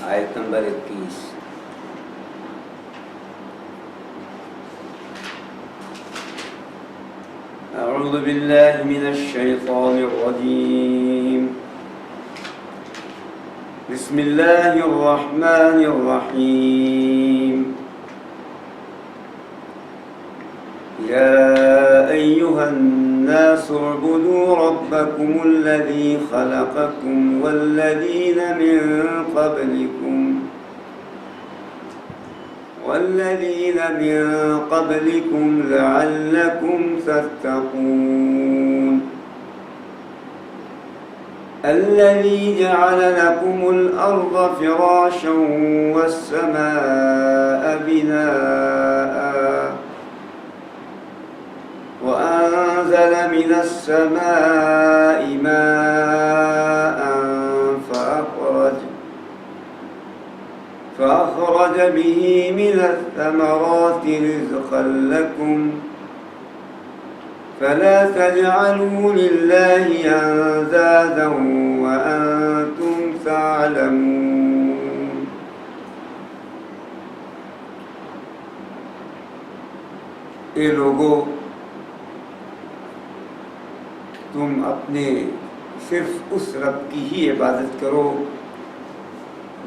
آیت نمبر 21۔ اعوذ باللہ من الشیطان الرجیم، بسم اللہ الرحمن الرحیم۔ يا أيها الناس اعبدوا ربكم الذي خلقكم والذين من قبلكم لعلكم تتقون الذي جعل لكم الأرض فراشا والسماء بناء وأنزل من السماء ماء فأخرج به من الثمرات رزقا لكم فلا تجعلوا لله أندادا وأنتم تعلمون۔ اے لوگو، تم اپنے صرف اس رب کی ہی عبادت کرو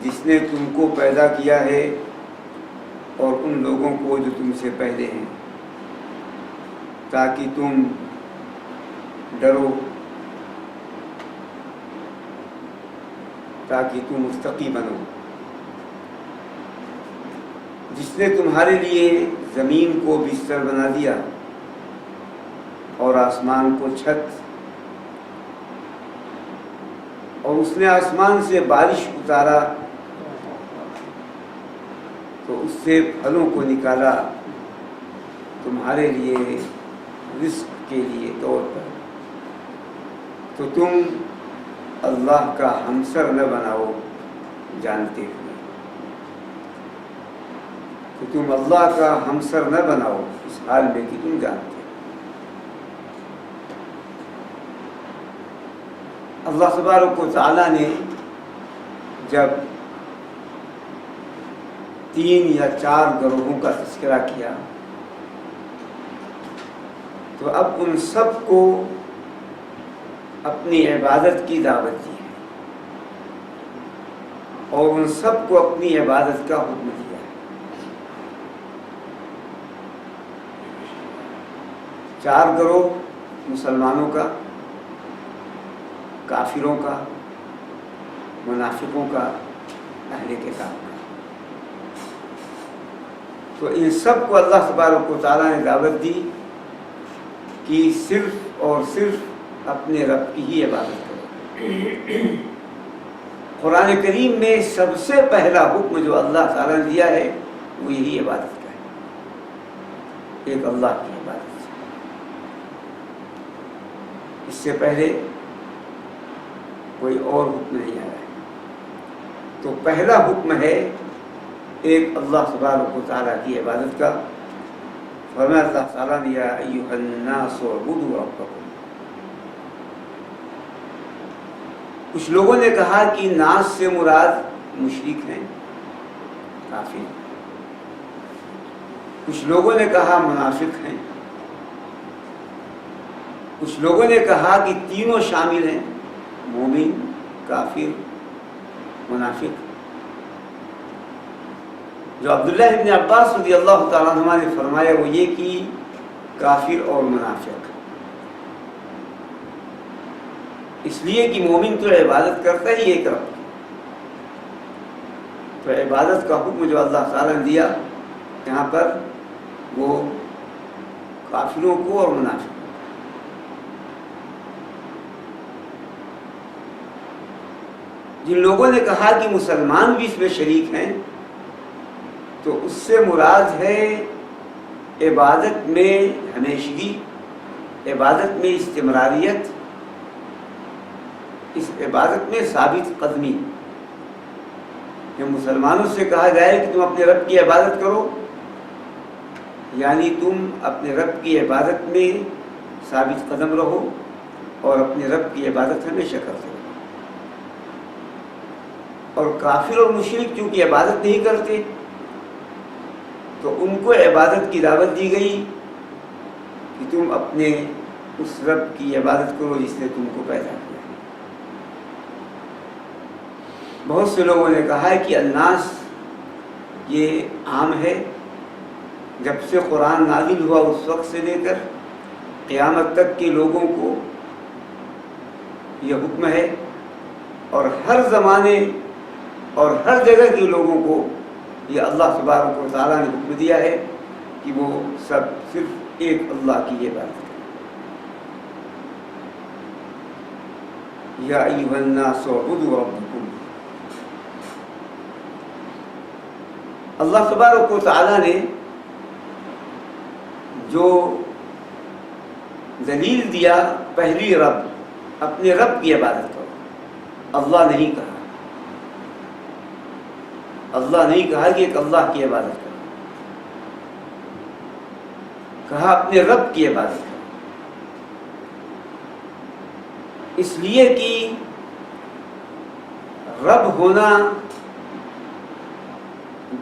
جس نے تم کو پیدا کیا ہے اور ان لوگوں کو جو تم سے پہلے ہیں، تاکہ تم ڈرو، تاکہ تم متقی بنو۔ جس نے تمہارے لیے زمین کو بستر بنا دیا اور آسمان کو چھت، اور اس نے آسمان سے بارش اتارا تو اس سے پھلوں کو نکالا تمہارے لیے رزق کے لیے طور پر، تو تم اللہ کا ہمسر نہ بناؤ جانتے ہوئے، تو تم اللہ کا ہمسر نہ بناؤ اس حال میں کہ تم جانتے ہو۔ اللہ تبارک و تعالیٰ نے جب 3 یا 4 گروہوں کا تذکرہ کیا تو اب ان سب کو اپنی عبادت کی دعوت دی ہے اور ان سب کو اپنی عبادت کا حکم دیا ہے۔ 4 گروہ مسلمانوں کا، کافروں کا، منافقوں کا، اہل کتاب کا، تو ان سب کو اللہ تبارک و تعالیٰ نے دعوت دی کہ صرف اور صرف اپنے رب کی ہی عبادت کرو۔ قرآن کریم میں سب سے پہلا حکم جو اللہ تعالیٰ نے دیا ہے وہ یہی عبادت کا ہے، ایک اللہ کی عبادت۔ اس سے پہلے کوئی اور حکم نہیں آیا ہے۔ تو پہلا حکم ہے ایک اللہ تبارک و تعالیٰ کی عبادت کا۔ فرمایا اللہ تعالیٰ نے یا ایھا الناس اعبدوا ربکم۔ کچھ لوگوں نے کہا کہ ناس سے مراد مشرک ہیں، کافر۔ کچھ لوگوں نے کہا منافق ہیں، کچھ لوگوں نے کہا کہ تینوں شامل ہیں، مومن، کافر، منافق۔ جو عبداللہ ابن عباس رضی اللہ تعالیٰ عنہ نے فرمایا وہ یہ کہ کافر اور منافق، اس لیے کہ مومن تو عبادت کرتا ہی ایک رب کی، تو عبادت کا حکم جو اللہ تعالیٰ نے دیا یہاں پر وہ کافروں کو اور منافق۔ جن لوگوں نے کہا کہ مسلمان بھی اس میں شریک ہیں تو اس سے مراد ہے عبادت میں ہمیشگی، عبادت میں استمراریت، اس عبادت میں ثابت قدمی۔ کہ مسلمانوں سے کہا جائے کہ تم اپنے رب کی عبادت کرو، یعنی تم اپنے رب کی عبادت میں ثابت قدم رہو اور اپنے رب کی عبادت ہمیشہ کرتے رہو، اور کافر اور مشرک چونکہ عبادت نہیں کرتے تو ان کو عبادت کی دعوت دی گئی کہ تم اپنے اس رب کی عبادت کرو جس نے تم کو پیدا کیا۔ بہت سے لوگوں نے کہا ہے کہ الناس یہ عام ہے، جب سے قرآن نازل ہوا اس وقت سے لے کر قیامت تک کے لوگوں کو یہ حکم ہے، اور ہر زمانے اور ہر جگہ کے لوگوں کو یہ اللہ تبارک و تعالیٰ نے حکم دیا ہے کہ وہ سب صرف ایک اللہ کی عبادت کریں۔ یا ایھا الناس اعبدوا ربکم، اللہ تبارک و تعالیٰ نے جو دلیل دیا پہلی رب، اپنے رب کی عبادت کرو، اللہ نہیں کہا، اللہ نہیں کہا کہ ایک اللہ کی عبادت کرو، کہا اپنے رب کی عبادت کرو، اس لیے کہ رب ہونا،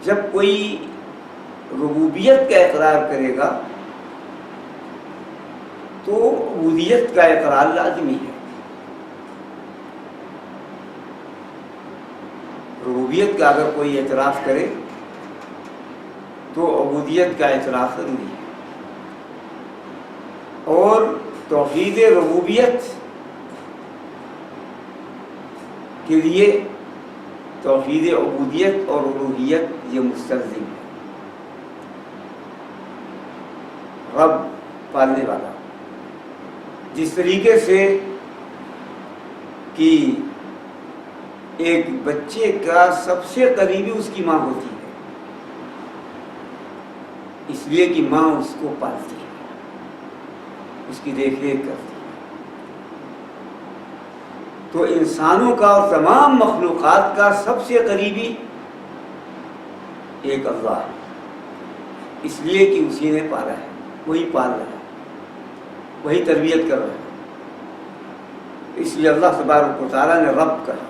جب کوئی ربوبیت کا اقرار کرے گا تو عبودیت کا اقرار لازمی ہے۔ ربوبیت کا اگر کوئی اعتراف کرے تو عبودیت کا اعتراف ضروری ہے، اور توحید ربوبیت کے لیے توحید عبودیت اور الوہیت یہ مستلزم ہے۔ رب پالنے والا، جس طریقے سے کہ ایک بچے کا سب سے قریبی اس کی ماں ہوتی ہے، اس لیے کہ ماں اس کو پالتی ہے، اس کی دیکھ ریکھ کرتی ہے، تو انسانوں کا اور تمام مخلوقات کا سب سے قریبی ایک اللہ ہے، اس لیے کہ اسی نے پالا ہے، وہی پال رہا ہے، وہی تربیت کر رہا ہے، اس لیے اللہ تبارک و تعالیٰ نے رب کہا۔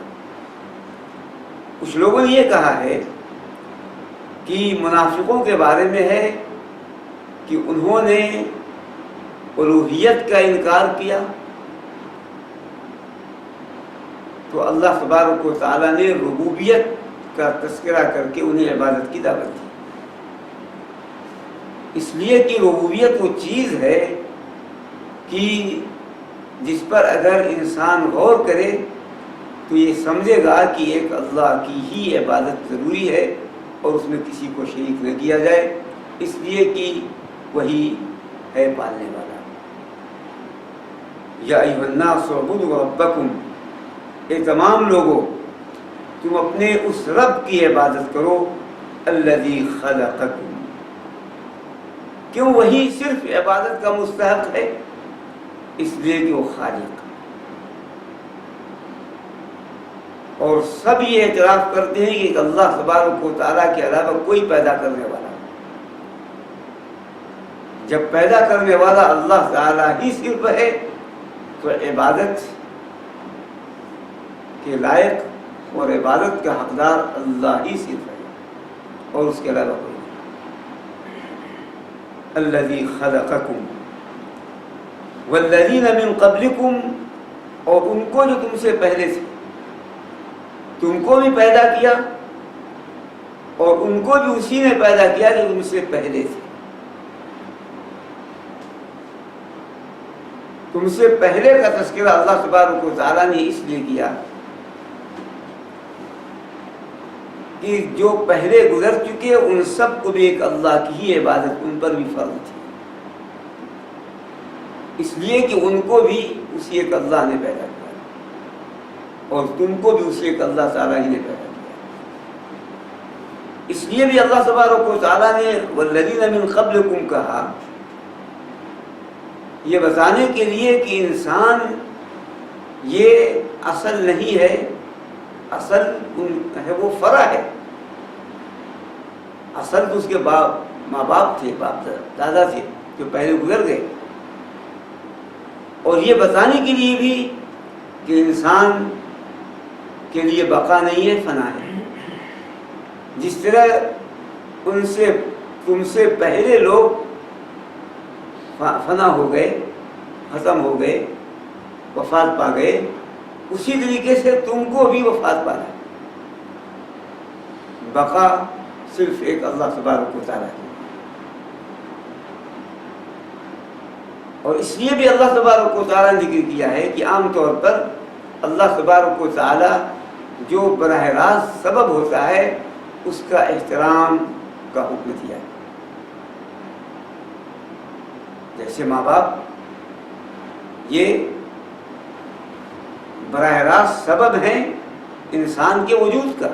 کچھ لوگوں نے یہ کہا ہے کہ منافقوں کے بارے میں ہے کہ انہوں نے الوہیت کا انکار کیا تو اللہ تبارک و تعالیٰ نے ربوبیت کا تذکرہ کر کے انہیں عبادت کی دعوت دی، اس لیے کہ ربوبیت وہ چیز ہے کہ جس پر اگر انسان غور کرے تو یہ سمجھے گا کہ ایک اللہ کی ہی عبادت ضروری ہے اور اس میں کسی کو شریک نہ کیا جائے، اس لیے کہ وہی ہے پالنے والا۔ یا ایھا الناس اعبدوا ربکم، اے تمام لوگوں تم اپنے اس رب کی عبادت کرو، الذی خلقکم، کیوں وہی صرف عبادت کا مستحق ہے؟ اس لیے کہ وہ خالق، اور سب یہ اعتراف کرتے ہیں کہ اللہ تبارک و تعالیٰ کے علاوہ کوئی پیدا کرنے والا نہیں۔ جب پیدا کرنے والا اللہ تعالیٰ ہی صرف ہے تو عبادت کے لائق اور عبادت کا حقدار اللہ ہی صرف ہے اور اس کے علاوہ کوئی نہیں۔ الذی خلقکم والذین من قبلکم، اور ان کو جو تم سے پہلے تھے، تم کو بھی پیدا کیا اور ان کو بھی اسی نے پیدا کیا جو تم سے پہلے تھے۔ تم سے پہلے کا تذکرہ اللہ تبارک و تعالیٰ نے اس لیے کیا کہ جو پہلے گزر چکے ان سب کو بھی ایک اللہ کی ہی عبادت ان پر بھی فرض تھی، اس لیے کہ ان کو بھی اسی ایک اللہ نے پیدا کیا اور تم کو بھی اسی ایک اللہ تعالیٰ ہی نے پیدا کیا۔ اس لیے بھی اللہ تبارک و تعالیٰ نے والذین من قبلکم کہا، یہ بتانے کے لیے کہ انسان یہ اصل نہیں ہے، اصل ہے وہ فرع ہے، اصل تو اس کے ماں باپ تھے، باپ دادا تھے جو پہلے گزر گئے، اور یہ بتانے کے لیے بھی کہ انسان کے لیے بقا نہیں ہے، فنا ہے۔ جس طرح تم سے پہلے لوگ فنا ہو گئے، ختم ہو گئے، وفات پا گئے، اسی طریقے سے تم کو بھی وفات پانا ہے۔ بقا صرف ایک اللہ تبارک و تعالیٰ کی، اور اس لیے بھی اللہ تبارک و تعالیٰ نے ذکر کیا ہے کہ عام طور پر اللہ تبارک و تعالیٰ جو براہ راست سبب ہوتا ہے اس کا احترام کا حکم دیا ہے۔ جیسے ماں باپ یہ براہ راست سبب ہیں انسان کے وجود کا،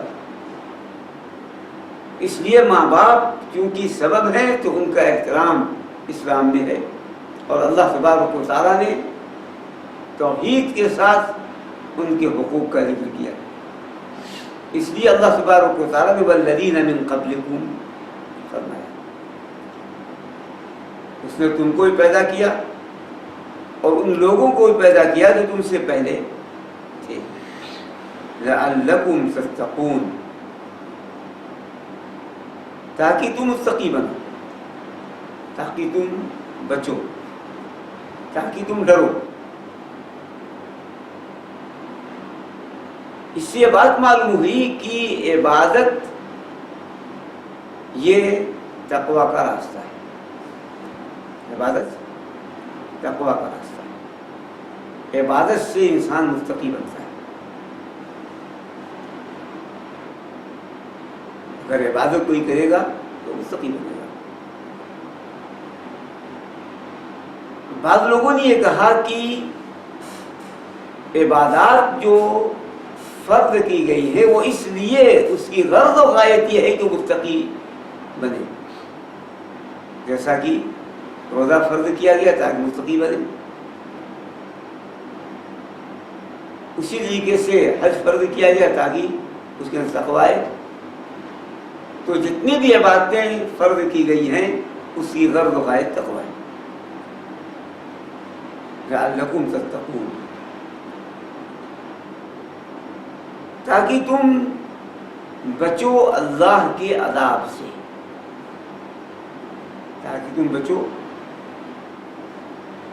اس لیے ماں باپ چونکہ سبب ہیں تو ان کا احترام اسلام میں ہے، اور اللہ تبارک و تعالیٰ نے توحید کے ساتھ ان کے حقوق کا ذکر کیا۔ اس لیے اللہ تبارک و تعالیٰ نے والذین من قبلکم فرمایا، اس نے تم کو ہی پیدا کیا اور ان لوگوں کو ہی پیدا کیا جو تم سے پہلے تھے، لعلکم تتقون، تاکہ تم متقی بنو، تاکہ تم بچو، تاکہ تم ڈرو۔ اس سے یہ بات معلوم ہوئی کہ عبادت یہ تقویٰ کا راستہ ہے، عبادت تقویٰ کا راستہ ہے، عبادت سے انسان متقی بنتا ہے۔ اگر عبادت کوئی کرے گا تو متقی بنے گا۔ بعض لوگوں نے یہ کہا کہ عبادات جو فرض کی گئی ہے وہ اس لیے اس کی غرض و غایت یہ ہے کہ متقی بنے، جیسا کہ روزہ فرض کیا گیا تاکہ متقی بنے، اسی طریقے سے حج فرض کیا گیا تاکہ اس کے اندر تقویٰ آئے۔ تو جتنی بھی عبادتیں فرض کی گئی ہیں اس کی غرض و غایت تقویٰ ہے، لعلکم تتقون، تاکہ تم بچو اللہ کے عذاب سے، تاکہ تم بچو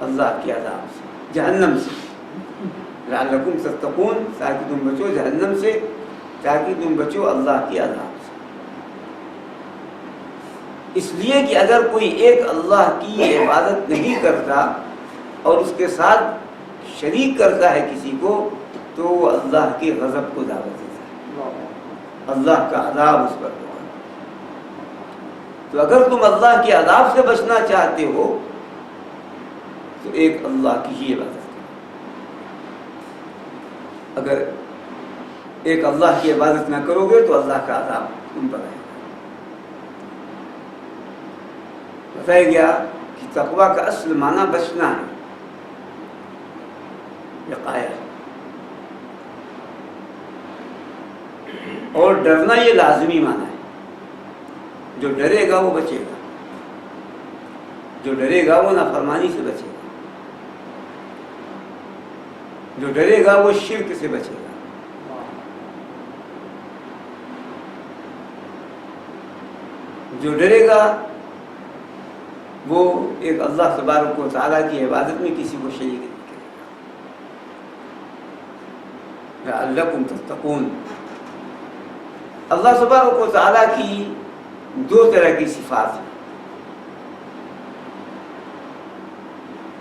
اللہ کے عذاب سے، جہنم سے، لعلکم تتقون، تاکہ تم بچو جہنم سے، تاکہ تم بچو اللہ کے عذاب سے۔ اس لیے کہ اگر کوئی ایک اللہ کی عبادت نہیں کرتا اور اس کے ساتھ شریک کرتا ہے کسی کو تو وہ اللہ کے غضب کو دعوت دیتا ہے، اللہ کا عذاب اس پر ہوگا۔ تو اگر تم اللہ کے عذاب سے بچنا چاہتے ہو تو ایک اللہ کی ہی عبادت کرو، اگر ایک اللہ کی عبادت نہ کرو گے تو اللہ کا عذاب تم پر آئے گا۔ بتایا گیا کہ تقویٰ کا اصل معنی بچنا ہے، وقایہ، اور ڈرنا یہ لازمی معنی ہے۔ جو ڈرے گا وہ بچے گا، جو ڈرے گا وہ نافرمانی سے بچے گا، جو ڈرے گا وہ شرک سے بچے گا، جو ڈرے گا وہ ایک اللہ تبارک و تعالیٰ کی عبادت میں کسی کو شریک نہیں کرے گا۔ لعلکم تتقون، اللہ تبارک و تعالیٰ کی دو طرح کی صفات ہیں،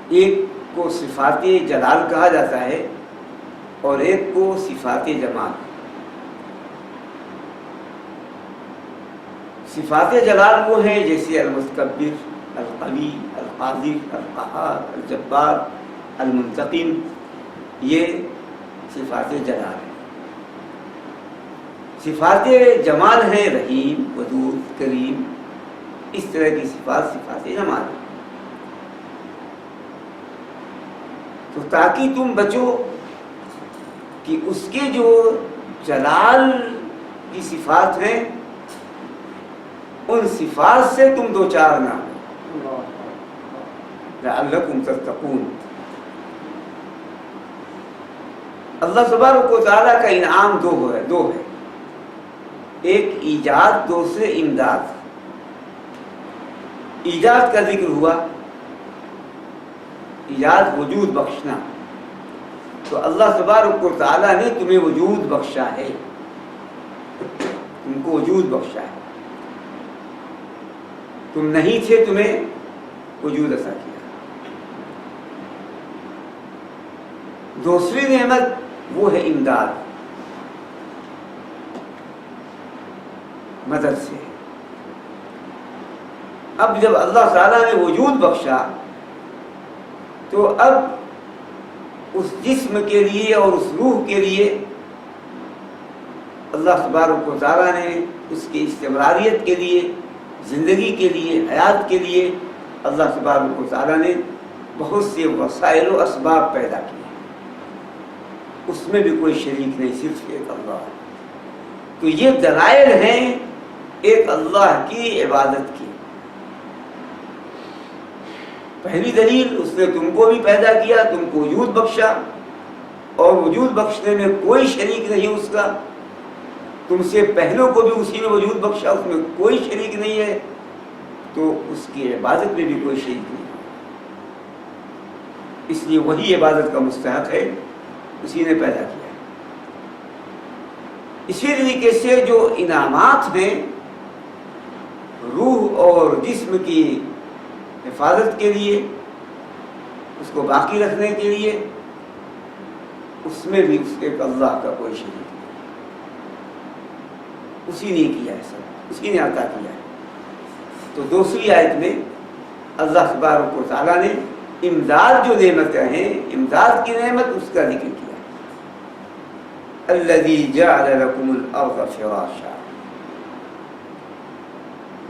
ایک کو صفات جلال کہا جاتا ہے اور ایک کو صفات جمال۔ صفات جلال وہ ہیں جیسے المتکبر، القوی، القادر، القہار، الجبار، المنتقم، یہ صفات جلال ہیں۔ صفات جمال ہیں رحیم، ودود، کریم، اس طرح کی صفات صفات جمال ہیں۔ تو تاکہ تم بچو کہ اس کے جو جلال کی صفات ہیں ان صفات سے تم دو چار نہ ہو، لعلکم تتقون۔ اللہ تبارک و تعالیٰ کا انعام دو ہے، ایک ایجاد، دوسرے امداد۔ ایجاد کا ذکر ہوا، ایجاد وجود بخشنا، تو اللہ تبارک و تعالیٰ نے تمہیں وجود بخشا ہے، تم کو وجود بخشا ہے، تم نہیں تھے، تمہیں وجود عطا کیا۔ دوسری نعمت وہ ہے امداد، مدد سے۔ اب جب اللہ تعالیٰ نے وجود بخشا تو اب اس جسم کے لیے اور اس روح کے لیے اللہ تبارک و تعالیٰ نے اس کی استمراریت کے لیے، زندگی کے لیے، حیات کے لیے اللہ تبارک و تعالیٰ نے بہت سے وسائل و اسباب پیدا کیے، اس میں بھی کوئی شریک نہیں، صرف ایک اللہ۔ تو یہ دلائل ہیں ایک اللہ کی عبادت کی۔ پہلی دلیل، اس نے تم کو بھی پیدا کیا، تم کو وجود بخشا، اور وجود بخشنے میں کوئی شریک نہیں اس کا، تم سے پہلوں کو بھی اسی میں وجود بخشا، اس میں کوئی شریک نہیں ہے، تو اس کی عبادت میں بھی کوئی شریک نہیں، اس لیے وہی عبادت کا مستحق ہے، اسی نے پیدا کیا۔ اسی طریقے سے جو انعامات ہیں روح اور جسم کی حفاظت کے لیے، اس کو باقی رکھنے کے لیے، اس میں بھی اس ایک اللہ کا کوئی شریک نہیں، اسی نے کیا ہے، سب اسی نے عطا کیا ہے۔ تو دوسری آیت میں اللہ تبارک و تعالیٰ نے امداد جو نعمتیں ہیں، امداد کی نعمت اس کا ذکر کیا، الذی جعل لکم الارض فراشا،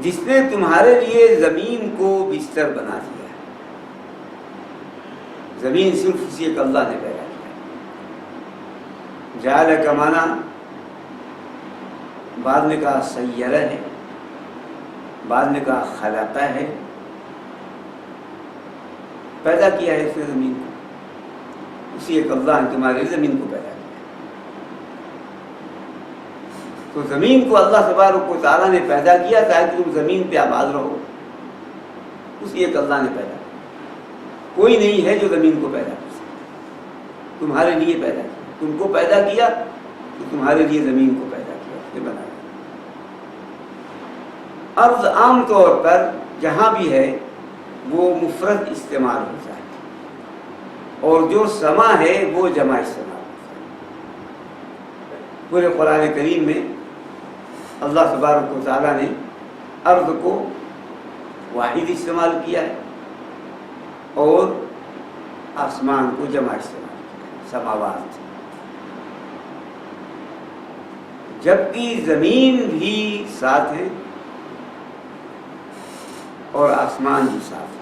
جس نے تمہارے لیے زمین کو بستر بنا دیا ہے۔ زمین صرف اسی ایک اللہ نے پیدا کیا۔ جعل کا معنی بعد میں کہا سیرہ ہے، بعد میں کہا خلقہ ہے، پیدا کیا ہے اس نے زمین کو، اسی ایک اللہ نے تمہارے لیے زمین کو پیدا کیا۔ تو زمین کو اللہ تبارک و تعالیٰ نے پیدا کیا تاکہ تم زمین پہ آباد رہو، اسی ایک اللہ نے پیدا کیا۔ کوئی نہیں ہے جو زمین کو پیدا کر سکے، تمہارے لیے پیدا کیا، تم کو پیدا کیا تو تمہارے لیے زمین کو پیدا کیا، اس نے بنایا۔ ارض عام طور پر جہاں بھی ہے وہ مفرد استعمال ہوتا ہے، اور جو سما ہے وہ جمع استعمال ہوتا ہے۔ پورے قرآن کریم میں اللہ تبارک و تعالیٰ نے ارض کو واحد استعمال کیا ہے اور آسمان کو جمع استعمال کیا ہے، سماوات، جبکہ زمین بھی ساتھ ہے اور آسمان بھی ساتھ ہے۔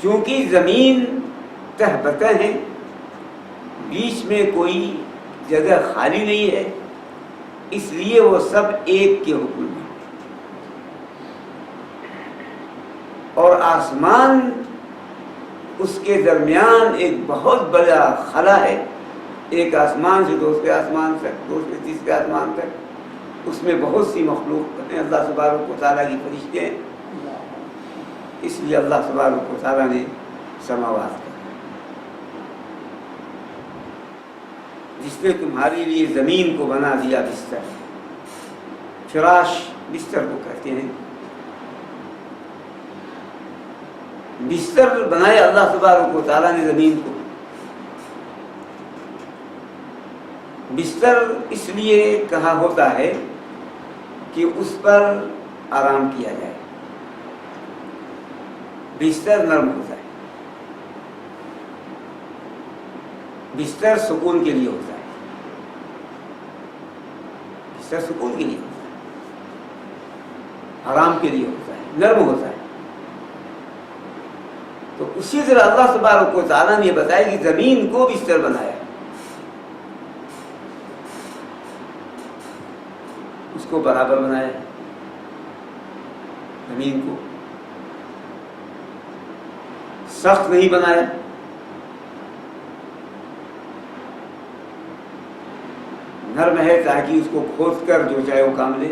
چونکہ زمین تہ بتہ ہے، بیچ میں کوئی جگہ خالی نہیں ہے، اس لیے وہ سب ایک کے حکم میں، اور آسمان اس کے درمیان ایک بہت بڑا خلا ہے، ایک آسمان سے دوسرے آسمان تک، دوسرے تیسرے آسمان تک، اس میں بہت سی مخلوق ہیں، اللہ تبارک و تعالیٰ کی فرشتے ہیں، اس لیے اللہ تبارک و تعالیٰ نے سماوات کہا۔ جس نے تمہارے لیے زمین کو بنا دیا بستر، فراش بستر کو کہتے ہیں، بستر بنایا اللہ تبارک و تعالیٰ نے زمین کو۔ بستر اس لیے کہا ہوتا ہے کہ اس پر آرام کیا جائے، بستر نرم ہوتا ہے، بستر سکون کے لیے ہوتا ہے، بستر سکون کے لیے ہوتا ہے، آرام کے لیے ہوتا ہے، نرم ہوتا ہے۔ تو اسی طرح اللہ تبارک و تعالیٰ نے بتایا کہ زمین کو بستر بنایا، اس کو برابر بنایا، زمین کو سخت نہیں بنایا، نرم ہے تاکہ اس کو کھود کر جو چاہے وہ کام لے،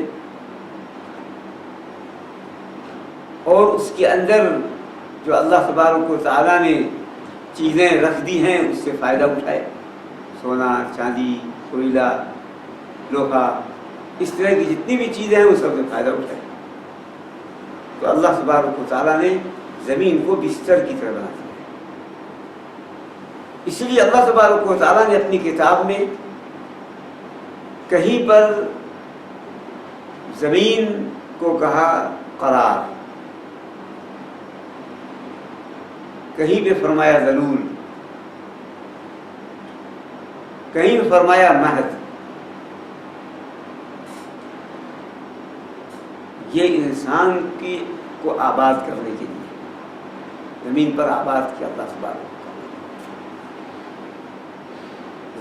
اور اس کے اندر جو اللہ تبارک و تعالیٰ نے چیزیں رکھ دی ہیں اس سے فائدہ اٹھائے، سونا، چاندی، کوئلہ، لوہا، اس طرح کی جتنی بھی چیزیں ہیں وہ سب سے فائدہ اٹھائے۔ تو اللہ تبارک و تعالیٰ نے زمین کو بستر کی طرح بنا دیا۔ اس لیے اللہ تبارک و تعالیٰ نے اپنی کتاب میں کہیں پر زمین کو کہا قرار، کہیں پہ فرمایا ذلول، کہیں پہ فرمایا مہد۔ یہ انسان کو آباد کرنے کے لیے زمین پر آباد کیا اللہ تبارک و تعالیٰ۔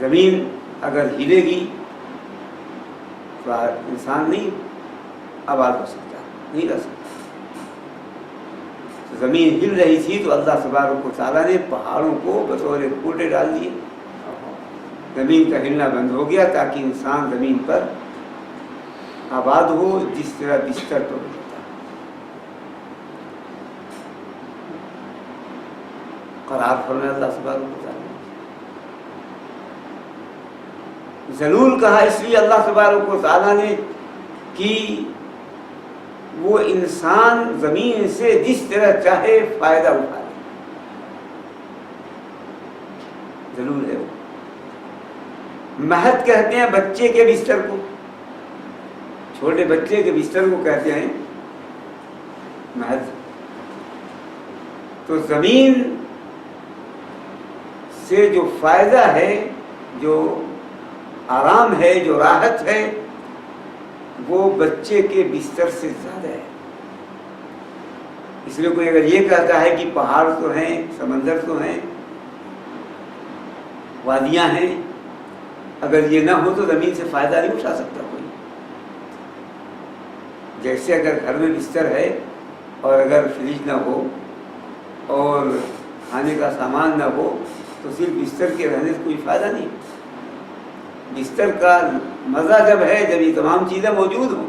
زمین اگر ہلے گی تو انسان نہیں آباد ہو سکتا، نہیں رہ سکتا۔ زمین ہل رہی تھی تو اللہ تبارک و تعالیٰ نے پہاڑوں کو بطور کوٹے ڈال دیے، زمین کا ہلنا بند ہو گیا تاکہ انسان زمین پر آباد ہو جس طرح بستر پر ہوتا ہے۔ قرار فرمایا اللہ تبارک و تعالیٰ۔ ذلول کہا اس لیے اللہ تبارک و تعالیٰ نے کہ وہ انسان زمین سے جس طرح چاہے فائدہ اٹھائے، ذلول ہے وہ۔ مہد کہتے ہیں بچے کے بستر کو، چھوٹے بچے کے بستر کو کہتے ہیں مہد۔ تو زمین سے جو فائدہ ہے، جو آرام ہے، جو راحت ہے، وہ بچے کے بستر سے زیادہ ہے۔ اس لیے کوئی اگر یہ کہتا ہے کہ پہاڑ تو ہیں، سمندر تو ہیں، وادیاں ہیں، اگر یہ نہ ہو تو زمین سے فائدہ نہیں اٹھا سکتا کوئی۔ جیسے اگر گھر میں بستر ہے اور اگر فریج نہ ہو اور کھانے کا سامان نہ ہو تو صرف بستر کے رہنے سے کوئی فائدہ نہیں۔ بستر کا مزہ جب ہے جب یہ تمام چیزیں موجود ہوں۔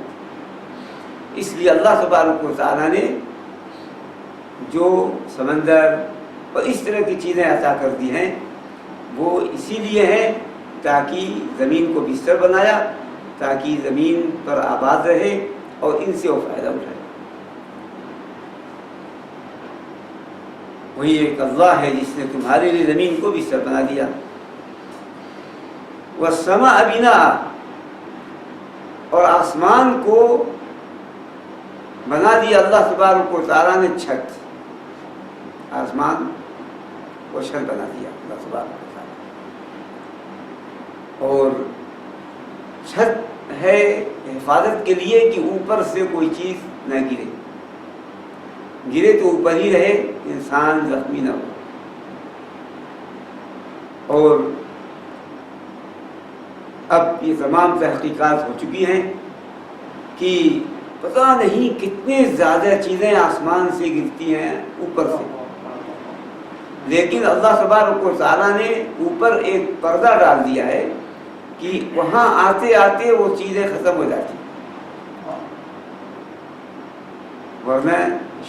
اس لیے اللہ تبارک و تعالیٰ نے جو سمندر اور اس طرح کی چیزیں عطا کر دی ہیں وہ اسی لیے ہیں تاکہ زمین کو بستر بنایا، تاکہ زمین پر آباد رہے اور ان سے وہ فائدہ اٹھائے۔ وہی ایک اللہ ہے جس نے تمہارے لیے زمین کو بستر بنا دیا۔ وَالسَّمَاءَ بِنَاءً، اور آسمان کو بنا دیا اللہ تبارک و تعالیٰ نے چھت، آسمان کو چھت بنا دیا اللہ تبارک و تعالیٰ۔ اور چھت ہے حفاظت کے لیے کہ اوپر سے کوئی چیز نہ گرے، گرے تو اوپر ہی رہے، انسان زخمی نہ ہو۔ اور اب یہ تمام تحقیقات ہو چکی ہیں کہ پتہ نہیں کتنے زیادہ چیزیں آسمان سے گرتی ہیں اوپر سے، لیکن اللہ تبارک و تعالیٰ نے اوپر ایک پردہ ڈال دیا ہے کہ وہاں آتے آتے وہ چیزیں ختم ہو جاتی ہیں، ورنہ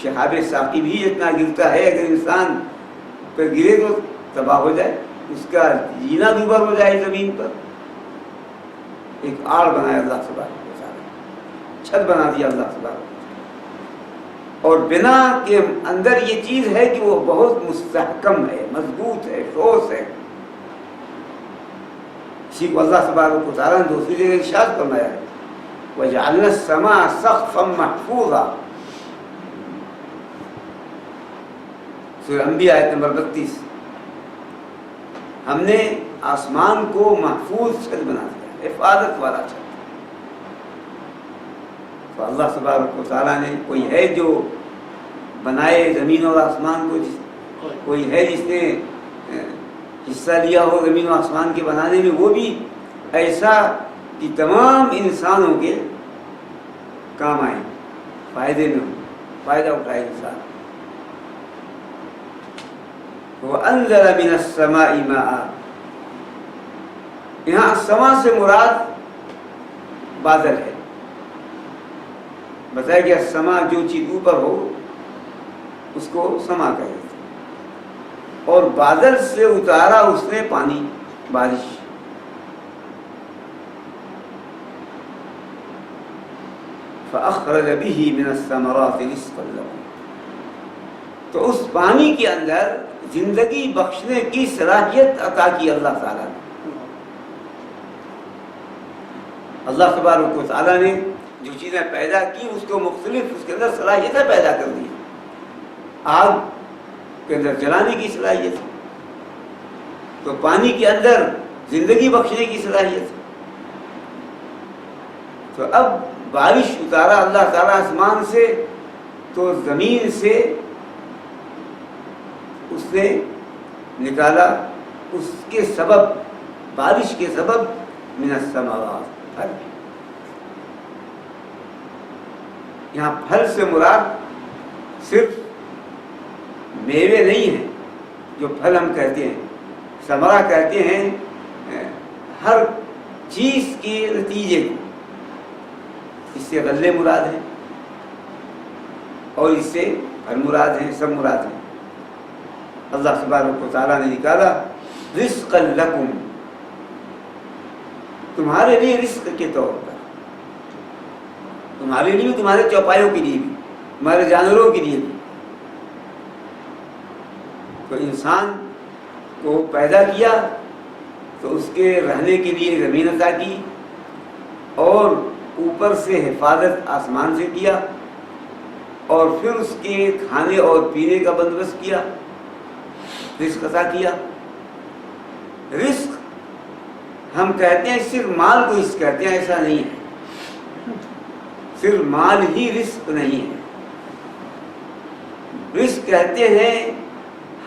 شہاب ثاقب بھی اتنا گرتا ہے، اگر انسان پہ گرے تو تباہ ہو جائے، اس کا جینا دوبر ہو جائے زمین پر۔ ایک آڑ بنایا اللہ تبارک و تعالیٰ، چھت بنا دیا اللہ تبارک و تعالیٰ۔ اور بنا کے اندر یہ چیز ہے کہ وہ بہت مستحکم ہے، مضبوط ہے، ٹھوس ہے۔ اسی کو اللہ تبارک و تعالیٰ نے دوسری جگہ ارشاد فرمایا ہے وَجَعَلْنَا السَّمَاءَ سَقْفًا مَحْفُوظًا، سورہ انبیاء آیت نمبر 32۔ ہم نے آسمان کو محفوظ چھت بنا دیا، حفاظت والا چھت۔ تو اللہ تبارک و تعالیٰ نے، کوئی ہے جو بنائے زمین اور آسمان کو، کوئی ہے جس نے حصہ لیا ہو زمین و آسمان کے بنانے میں، وہ بھی ایسا کہ تمام انسانوں کے کام آئے، فائدے میں ہو، فائدہ اٹھائے انسان۔ وَأَنزَلَ مِنَ السَّمَاءِ مَاءً، یہاں سما سے مراد بادل ہے. بتایا گیا سما جو چیز اوپر ہو اس کو سما کہتے ہیں. اور بادل سے اتارا اس نے پانی، بارش. فَأَخْرَجَ بِهِ مِنَ الثَّمَرَاتِ رِزْقًا لَكُمْ، تو اس پانی کے اندر زندگی بخشنے کی صلاحیت عطا کی اللہ تعالیٰ نے. اللہ تبارک و تعالیٰ نے جو چیزیں پیدا کی اس کو مختلف، اس کے اندر صلاحیتیں پیدا کر دی. آگ کے اندر جلانے کی صلاحیت، تو پانی کے اندر زندگی بخشنے کی صلاحیت. تو اب بارش اتارا اللہ تعالیٰ آسمان سے، تو زمین سے اس نے نکالا اس کے سبب، بارش کے سبب من الثمرات، پھل. یہاں پھل سے مراد صرف میوے نہیں ہیں جو پھل ہم کہتے ہیں. ثمرہ کہتے ہیں ہر چیز کے نتیجے کو. اس سے غلے مراد ہیں اور اس سے پھل مراد ہیں، سب مراد ہیں. اللہ تبارک و تعالیٰ نے نکالا رزقا لکم، تمہارے لیے رزق کے طور پر، تمہارے لیے بھی، تمہارے چوپایوں کے لیے بھی، تمہارے جانوروں کے لیے بھی. تو انسان کو پیدا کیا تو اس کے رہنے کے لیے زمین عطا کی، اور اوپر سے حفاظت آسمان سے کیا، اور پھر اس کے کھانے اور پینے کا بندوبست کیا، رزق عطا کیا. رزق ہم کہتے ہیں صرف مال کو رزق کہتے ہیں، ایسا نہیں ہے. صرف مال ہی رزق نہیں ہے. رزق کہتے ہیں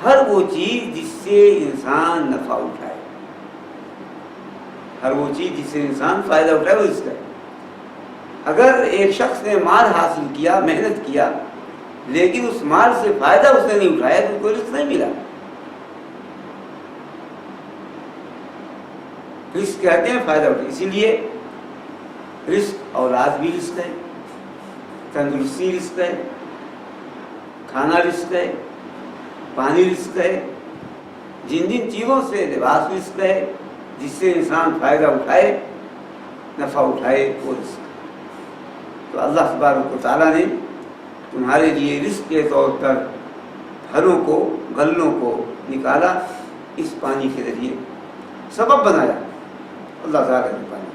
ہر وہ چیز جس سے انسان نفع اٹھائے، ہر وہ چیز جس سے انسان فائدہ اٹھائے وہ رزق ہے. اگر ایک شخص نے مال حاصل کیا، محنت کیا، لیکن اس مال سے فائدہ اس نے نہیں اٹھایا تو کوئی رزق نہیں ملا. رزق کہتے ہیں فائدہ اٹھائے. اسی لیے رزق اولاد بھی رزق ہے، تندرستی رزق ہے، کھانا رزق ہے، پانی رزق ہے. جن جن چیزوں سے لباس رزق ہے، جس سے انسان فائدہ اٹھائے، نفع اٹھائے، وہ رزق. تو اللہ تبارک و تعالیٰ نے تمہارے لیے رزق کے طور پر پھلوں کو، غلوں کو نکالا، اس پانی کے ذریعے سبب بنایا اللہ تعالیٰ نے پانی.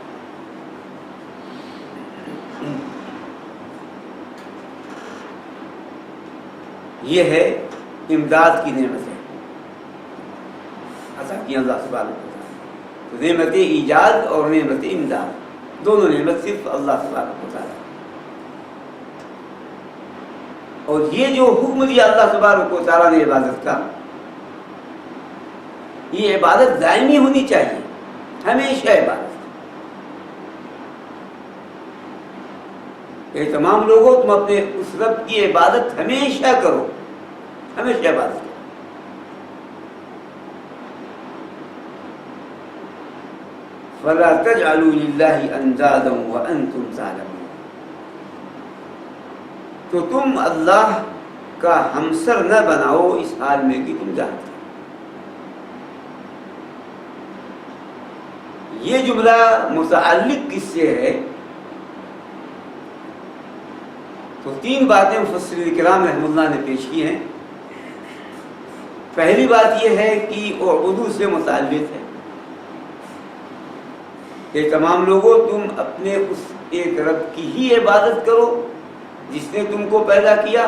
یہ ہے امداد کی نعمتیں عطا کی اللہ تبارک و تعالیٰ. تو نعمت ایجاد اور نعمت امداد، دونوں نعمت صرف اللہ تبارک و تعالیٰ. اور یہ جو حکم دیا اللہ تبارک و تعالیٰ نے عبادت کا، یہ عبادت دائمی ہونی چاہیے، ہمیشہ عبادت. کہ تمام لوگوں تم اپنے اس رب کی عبادت ہمیشہ کرو، ہمیشہ عبادت کرو. فَلَا تَجْعَلُوا لِلَّهِ أَنْدَادًا وَأَنْتُمْ تَعْلَمُونَ، تو تم اللہ کا ہمسر نہ بناؤ اس حال میں کہ تم جانتے. یہ جملہ متعلق کس سے ہے؟ تو تین باتیں مفسرین کرام رحمہ اللہ نے پیش کی ہیں. پہلی بات یہ ہے کہ اعبدوا سے متعلق ہے کہ تمام لوگوں تم اپنے اس ایک رب کی ہی عبادت کرو جس نے تم کو پیدا کیا،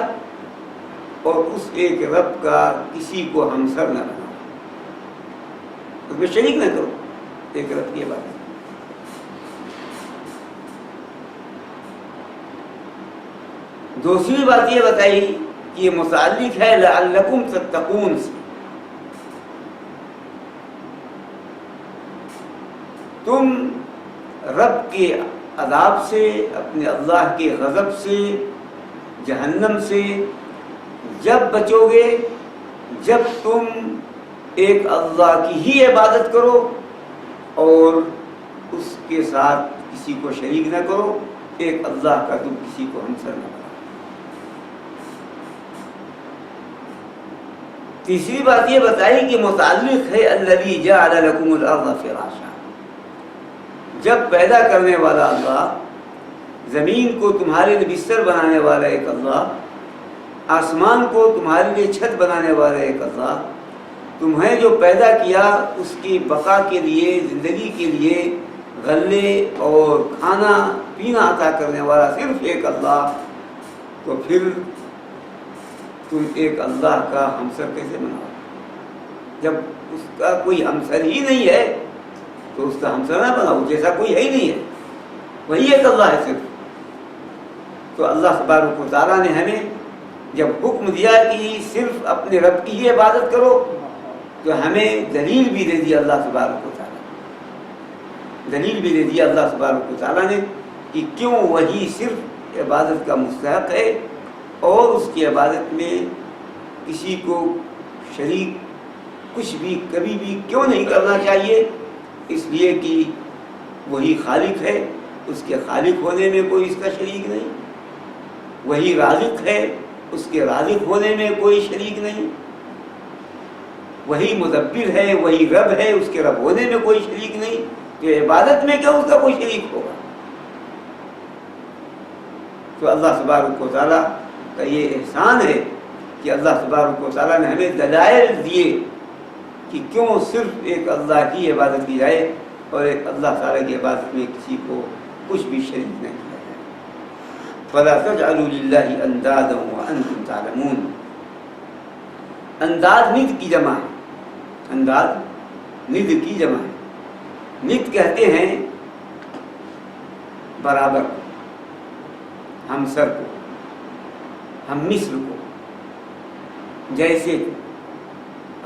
اور اس ایک رب کا کسی کو ہمسر نہ بناؤ، اس میں شریک نہ کرو، ایک رب کی عبادت. دوسری بات یہ بتائی کہ یہ متعلق ہے لعلکم تتقون سے. تم رب کے عذاب سے، اپنے اللہ کے غضب سے، جہنم سے جب بچو گے جب تم ایک اللہ کی ہی عبادت کرو اور اس کے ساتھ کسی کو شریک نہ کرو، ایک اللہ کا تم کسی کو ہمسر نہ کرو۔ تیسری بات یہ بتائی کہ متعلق ہے الذی جعل لکم الارض فراشا، جب پیدا کرنے والا اللہ، زمین کو تمہارے لیے بستر بنانے والا ایک اللہ، آسمان کو تمہارے لیے چھت بنانے والا ایک اللہ، تمہیں جو پیدا کیا اس کی بقا کے لیے، زندگی کے لیے غلے اور کھانا پینا عطا کرنے والا صرف ایک اللہ، تو پھر تم ایک اللہ کا ہمسر کیسے بناؤ؟ جب اس کا کوئی ہمسر ہی نہیں ہے تو اس کا ہمسر نہ بناؤ، جیسا کوئی ہے ہی نہیں ہے، وہی ایک اللہ ہے صرف۔ تو اللہ تبارک و تعالیٰ نے ہمیں جب حکم دیا کہ صرف اپنے رب کی ہی عبادت کرو، تو ہمیں دلیل بھی دے دیا اللہ تبارک و تعالیٰ، دلیل بھی دے دیا اللہ تبارک و تعالیٰ نے کہ کیوں وہی صرف عبادت کا مستحق ہے، اور اس کی عبادت میں کسی کو شریک کچھ بھی کبھی بھی کیوں نہیں کرنا چاہیے، اس لیے کہ وہی خالق ہے، اس کے خالق ہونے میں کوئی اس کا شریک نہیں، وہی رازق ہے، اس کے رازق ہونے میں کوئی شریک نہیں، وہی مدبر ہے، وہی رب ہے، اس کے رب ہونے میں کوئی شریک نہیں، تو عبادت میں کیا اس کا کوئی شریک ہوگا؟ تو اللہ تبارک و تعالیٰ کا یہ احسان ہے کہ اللہ تبارک و تعالیٰ نے ہمیں دلائل دیے کہ کیوں صرف ایک اللہ کی عبادت کی جائے اور ایک اللہ تعالیٰ کی عبادت میں کسی کو کچھ بھی شریک نہ کیا جائے۔ فَلَا تَجْعَلُوا لِلَّهِ أَنْدَادًا وَأَنْتُمْ تَعْلَمُونَ، انداز ند کی جمع ہے، انداز ند کی جمع ہے۔ ند کہتے ہیں برابر، ہمسر کو، ہم مثل کو، جیسے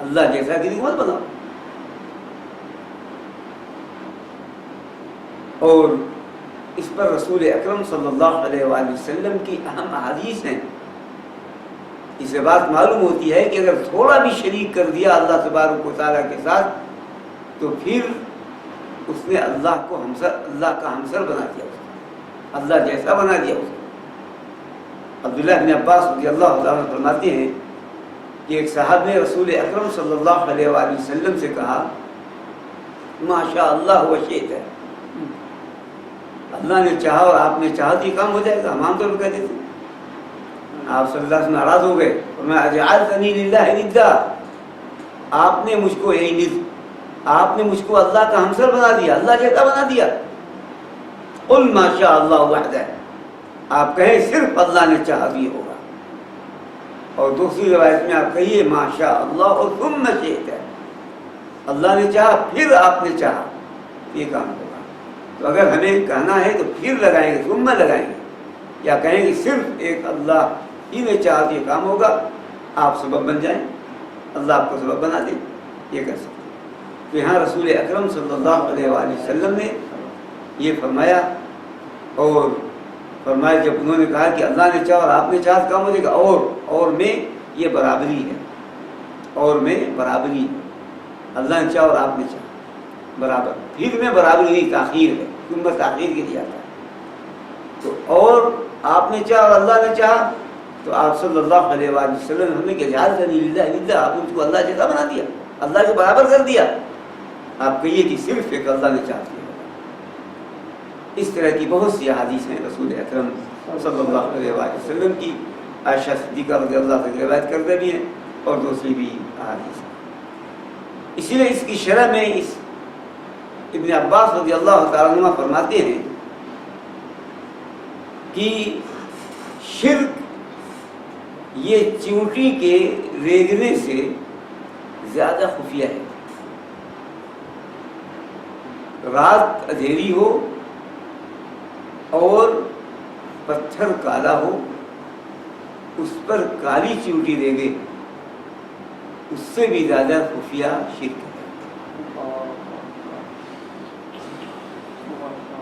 اللہ جیسا کسی کو مت بناؤ۔ اور اس پر رسول اکرم صلی اللہ علیہ وآلہ وسلم کی اہم احادیث ہیں۔ اس سے بات معلوم ہوتی ہے کہ اگر تھوڑا بھی شریک کر دیا اللہ تبارک و تعالیٰ کے ساتھ تو پھر اس نے اللہ کو ہمسر، اللہ کا ہمسر بنا دیا، اللہ جیسا بنا دیا اسے۔ عبداللہ بن عباس رضی اللہ عنہ فرماتے ہیں کہ ایک صاحب نے رسول اکرم صلی اللہ علیہ وآلہ وسلم سے کہا ماشاء اللہ و شئت، اللہ نے چاہا اور آپ نے چاہا تو یہ کام ہو جائے گا۔ ہم عام طور پر کہتے تھے، آپ صلی اللہ علیہ وسلم ناراض ہو گئے، فرمایا اجعلتنی للہ ندا، آپ نے مجھ کو یہی ند، آپ نے مجھ کو اللہ کا ہمسر بنا دیا، اللہ جیسا بنا دیا۔ قل ما شاء اللہ وحدہ، آپ کہیں صرف اللہ نے چاہا بھی ہوگا۔ اور دوسری روایت میں آپ کہیے ما شاء اللہ اور ثم شئت، اللہ نے چاہا پھر آپ نے چاہا، یہ کام ہوگا۔ تو اگر ہمیں کہنا ہے تو پھر لگائیں گے، ثم لگائیں گے، یا کہیں گے صرف ایک اللہ ہی نے چاہا تو یہ کام ہوگا، آپ سبب بن جائیں، اللہ آپ کو سبب بنا دیں، یہ کر سکتے ہیں۔ تو یہاں رسول اکرم صلی اللہ علیہ وآلہ وسلم نے یہ فرمایا، اور فرمایا جب انہوں نے کہا کہ اللہ نے چاہا اور آپ نے چاہا تو کام ہو جائے گا، اور میں یہ برابری ہے، اور میں برابری ہے، اللہ نے چاہا اور آپ نے چاہا برابر، پھر میں برابری نہیں، تاخیر ہے، کیونکہ تاخیر کے لیے آتا ہے۔ تو اور آپ نے چاہا اور اللہ نے چاہا، تو آپ صلی اللہ علیہ وآلہ وسلم نے ہمیں کہ جعلتنی للہ ندا، آپ نے اس کو اللہ جیسا بنا دیا، اللہ کے برابر کر دیا۔ آپ کہیے کہ صرف ایک اللہ نے چاہا دیا۔ اس طرح کی بہت سی احادیث ہیں رسول اکرم صلی اللہ علیہ وآلہ وسلم کی، عائشہ صدیقہ رضی اللہ عنہ روایت کرتے بھی ہیں اور دوسری بھی احادیث ہیں۔ اسی لیے اس کی شرح میں اس ابن عباس رضی اللہ تعالیٰ عنہ فرماتے ہیں کہ شرک یہ چیونٹی کے ریگنے سے زیادہ خفیہ ہے۔ رات اندھیری ہو اور پتھر کالا ہو، اس پر کالی چیونٹی ریگے، اس سے بھی زیادہ خفیہ شرک ہے۔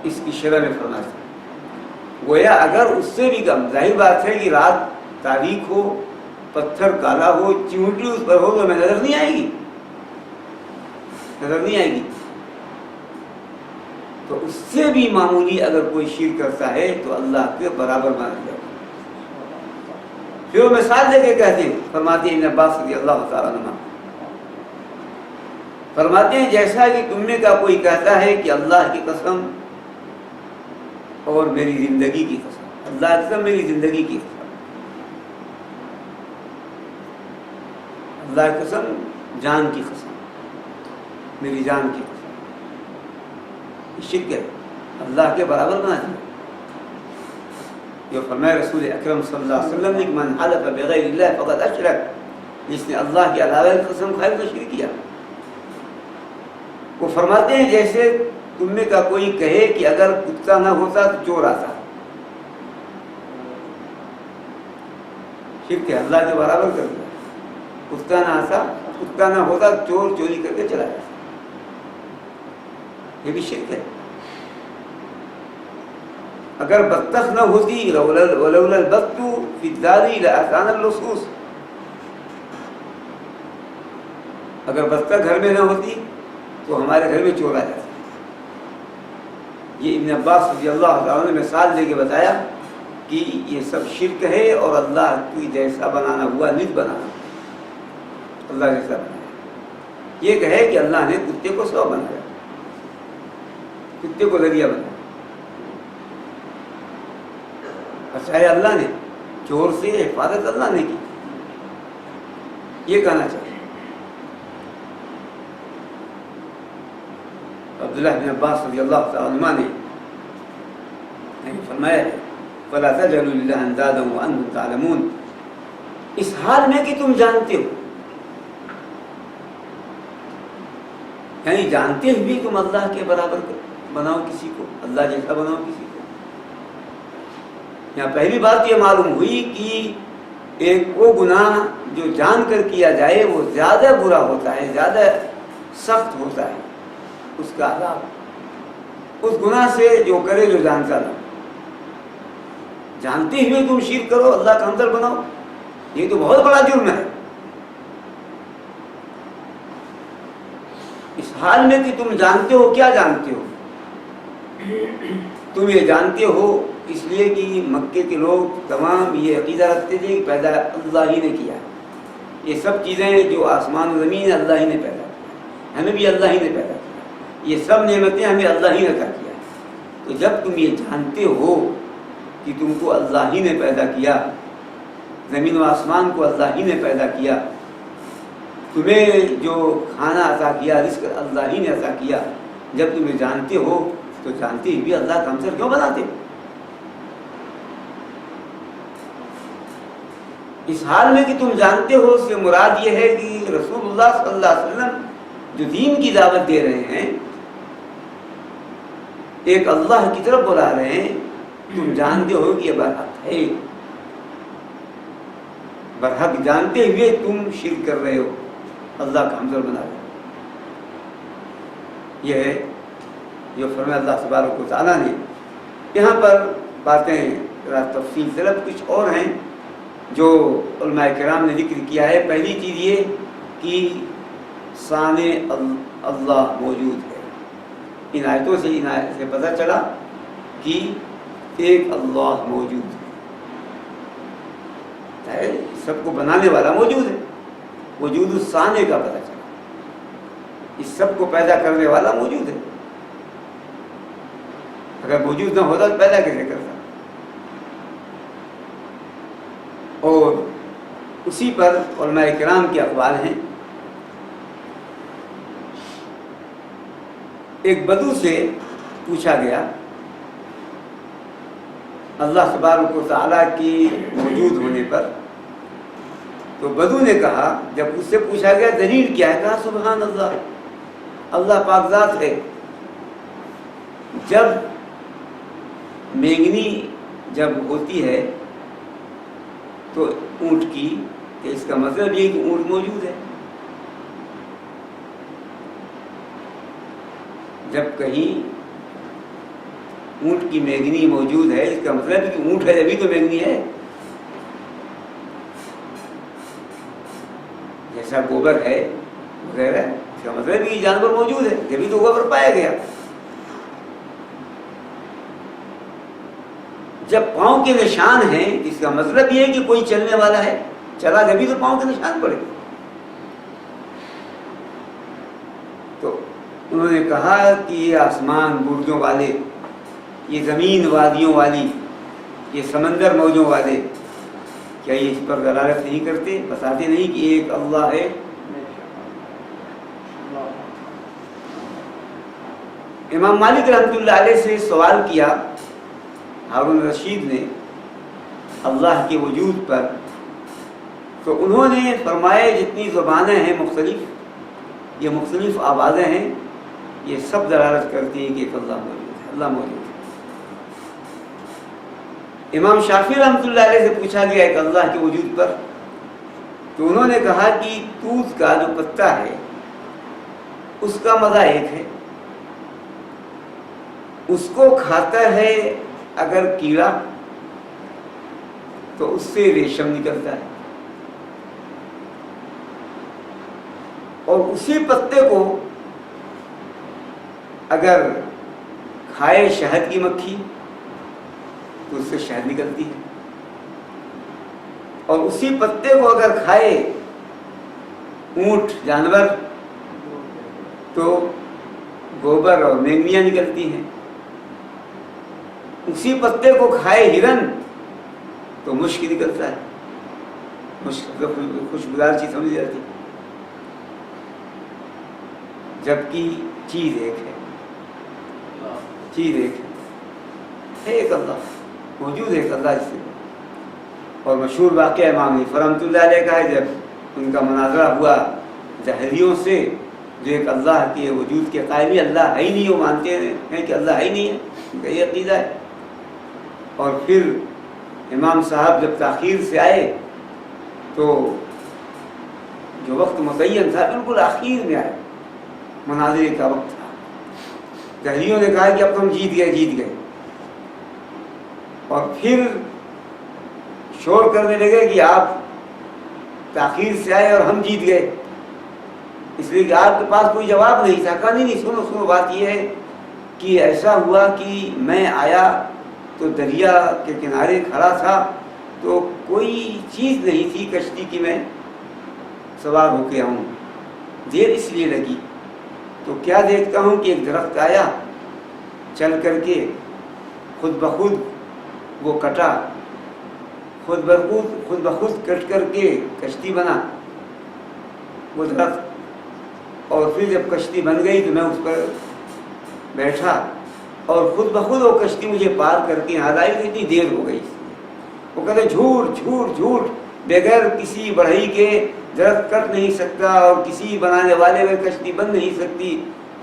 اس کی شرح میں فرمایا گویا اگر اس سے بھی کم، ظاہر بات ہے کہ رات تاریک ہو، پتھر کالا ہو، چیونٹی اس پر ہو تو ہمیں نظر نہیں آئے گی، نظر نہیں آئے گی۔ تو اس سے بھی معمولی اگر کوئی شرک کرتا ہے تو اللہ کے برابر مان جائے. پھر وہ مثال دے کے کہتے ہیں, فرماتے ہیں ابن عباس رضی اللہ تعالیٰ عنہ فرماتے ہیں جیسا کہ تم میں کا کوئی کہتا ہے کہ اللہ کی قسم اور میری زندگی کی قسم, اللہ کی قسم میری زندگی کی قسم, اللہ کی قسم جان کی قسم, میری جان کی قسم, یہ شرک ہے, اللہ کے برابر بنا دیا. یہ فرمایا رسول اکرم صلی اللہ علیہ وسلم نے کہ من حلف بغیر اللہ فقد اشرک, جس نے اللہ کے علاوہ قسم کھائی تو شرک کیا. وہ فرماتے ہیں جیسے تم میں کا کوئی کہے کہ اگر کتا نہ ہوتا تو چور آتا. شرک ہے, اللہ کے برابر کر دیا. کتا نہ آتا, کتا نہ ہوتا تو چور چوری کر کے چلا جاتا, یہ بھی شرک ہے. اگر بطخ نہ ہوتی ولولا البط فی الدار لآتانا اللصوص, اگر بطخ گھر میں نہ ہوتی تو ہمارے گھر میں چور آ جاتا. یہ ابن عباس رضی اللہ تعالیٰ نے مثال دے کے بتایا کہ یہ سب شرک ہے اور اللہ کی جیسا بنانا ہوا نت بنانا, اللہ جیسا بنایا. یہ کہے کہ اللہ نے کتے کو سو بنایا, کتے کو دریا بنایا, بچایا اللہ نے, چور سے حفاظت اللہ نے کی, یہ کہنا چاہیے. عبداللہ بن عباس رضی اللہ تعالیٰ عنہ نے فرمایا ہے فَلَا تَجْعَلُوا لِلَّهِ أَنْدَادًا وَأَنْتُمْ تَعْلَمُونَ, اس حال میں کہ تم جانتے ہو, یعنی جانتے ہوئے تم اللہ کے برابر بناؤ کسی کو, اللہ جیسا بناؤ کسی کو. یہاں پہلی بات یہ معلوم ہوئی کہ ایک وہ گناہ جو جان کر کیا جائے وہ زیادہ برا ہوتا ہے, زیادہ سخت ہوتا ہے اس کا عذاب, اس گناہ سے جو کرے جو جانتا نہ. جانتے ہوئے تم شرک کرو, اللہ کا ہمدرد بناؤ, یہ تو بہت بڑا جرم ہے. اس حال میں کہ تم جانتے ہو, کیا جانتے ہو, تم یہ جانتے ہو اس لیے کہ مکے کے لوگ تمام یہ عقیدہ رکھتے تھے کہ پیدا اللہ ہی نے کیا. یہ سب چیزیں جو آسمان و زمین اللہ ہی نے پیدا کیا, ہمیں بھی اللہ ہی نے پیدا کیا, یہ سب نعمتیں ہمیں اللہ ہی نے عطا کیا. تو جب تم یہ جانتے ہو کہ تم کو اللہ ہی نے پیدا کیا, زمین و آسمان کو اللہ ہی نے پیدا کیا, تمہیں جو کھانا عطا کیا, رزق اللہ ہی نے عطا کیا, جب تم یہ جانتے ہو تو جانتے ہی بھی اللہ کا ہمسر کیوں بناتے ہو؟ اس حال میں کہ تم جانتے ہو سے مراد یہ ہے کہ رسول اللہ صلی اللہ علیہ وسلم جو دین کی دعوت دے رہے ہیں, ایک اللہ کی طرف بلا رہے ہیں, تم جانتے ہو کہ یہ برحق ہے, برحق جانتے ہوئے تم شرک کر رہے ہو, اللہ کا ہمسر بنا رہے ہو. یہ ہے جو فرمایا اللہ تبارک و تعالیٰ نے. یہاں پر باتیں ذرا تفصیل طلب کچھ اور ہیں جو علماء کرام نے ذکر کیا ہے. پہلی چیز یہ کہ سانے اللہ موجود ہے. ان آیتوں سے پتہ چلا کہ ایک اللہ موجود ہے, سب کو بنانے والا موجود ہے. وجود السانے کا پتہ چلا, اس سب کو پیدا کرنے والا موجود ہے. اگر موجود نہ ہوتا تو پیدا کیسے کرتا؟ اور اسی پر علماء کرام کے اقوال ہیں. ایک بدو سے پوچھا گیا اللہ تبارک و تعالیٰ کی موجود ہونے پر, تو بدو نے کہا, جب اس سے پوچھا گیا دلیل کیا ہے, کہا سبحان اللہ, اللہ پاک ذات ہے. جب مینگنی جب ہوتی ہے تو اونٹ کی, کہ اس کا مطلب یہ کہ اونٹ موجود ہے. جب کہیں اونٹ کی مینگنی موجود ہے, اس کا مطلب کہ اونٹ ہے جبھی تو مینگنی ہے. جیسا گوبر ہے وغیرہ, اس کا مطلب کہ جانور موجود ہے جبھی تو گوبر پایا گیا. جب پاؤں کے نشان ہیں اس کا مطلب یہ ہے کہ کوئی چلنے والا ہے، چلا جبھی تو پاؤں کے نشان پڑے. تو انہوں نے کہا کہ یہ آسمان برجوں والے، یہ زمین وادیوں والی، یہ سمندر موجوں والے، کیا یہ اس پر دلالت نہیں کرتے، بتاتے نہیں کہ ایک اللہ ہے؟ امام مالک رحمۃ اللہ علیہ سے سوال کیا ہارون رشید نے اللہ کے وجود پر، تو انہوں نے فرمایا جتنی زبانیں ہیں مختلف، یہ مختلف آوازیں ہیں، یہ سب دلالت کرتی ہیں کہ ایک اللہ موجود ہے، اللہ موجود ہے. امام شافعی رحمۃ اللہ علیہ سے پوچھا گیا ایک اللہ کے وجود پر، تو انہوں نے کہا کہ توت کا جو پتا ہے اس کا مزہ ایک ہے، اس کو کھاتا ہے اگر کیڑا تو اس سے ریشم نکلتا ہے، اور اسی پتے کو اگر کھائے شہد کی مکھی تو اس سے شہد نکلتی ہے، اور اسی پتے کو اگر کھائے اونٹ جانور تو گوبر اور مینگنیاں نکلتی ہیں، اسی پتے کو کھائے ہرن تو مشک نکلتا ہے، مشک خوشبودار چیز سمجھ جاتی ہے، جبکہ چیز ایک ہے، چیز ایک ہے، ایک اللہ موجود ہے، ایک اللہ جس سے. اور مشہور واقعہ امام حنیفہ رحمۃ اللہ علیہ کا ہے، جب ان کا مناظرہ ہوا جہریوں سے جو ایک اللہ کے وجود کے قائل، اللہ ہے ہی نہیں، وہ مانتے ہیں کہ اللہ ہے ہی نہیں ہے، ان کا یہ عقیدہ ہے. اور پھر امام صاحب جب تاخیر سے آئے تو جو وقت متعین تھا بالکل آخر میں آئے، مناظرے کا وقت تھا. جہریوں نے کہا کہ اب تم جیت گئے، اور پھر شور کرنے لگے کہ آپ تاخیر سے آئے اور ہم جیت گئے، اس لیے کہ آپ کے پاس کوئی جواب نہیں تھا. کہا نہیں، سنو، بات یہ ہے کہ ایسا ہوا کہ میں آیا تو دریا کے کنارے کھڑا تھا تو کوئی چیز نہیں تھی کشتی کی میں سوار ہو کے آؤں، دیر اس لیے لگی. تو کیا دیکھتا ہوں کہ ایک درخت آیا، چل کر کے خود بخود وہ کٹا، خود بخود کٹ کر کے کشتی بنا وہ درخت. اور پھر جب کشتی بن گئی تو میں اس پر بیٹھا، اور خود بخود وہ کشتی مجھے پار کر کے یہاں لائی. تو اتنی دیر ہو گئی. وہ کہتے جھوٹ، بغیر کسی بڑھئی کے درخت کٹ نہیں سکتا اور کسی بنانے والے میں کشتی بن نہیں سکتی.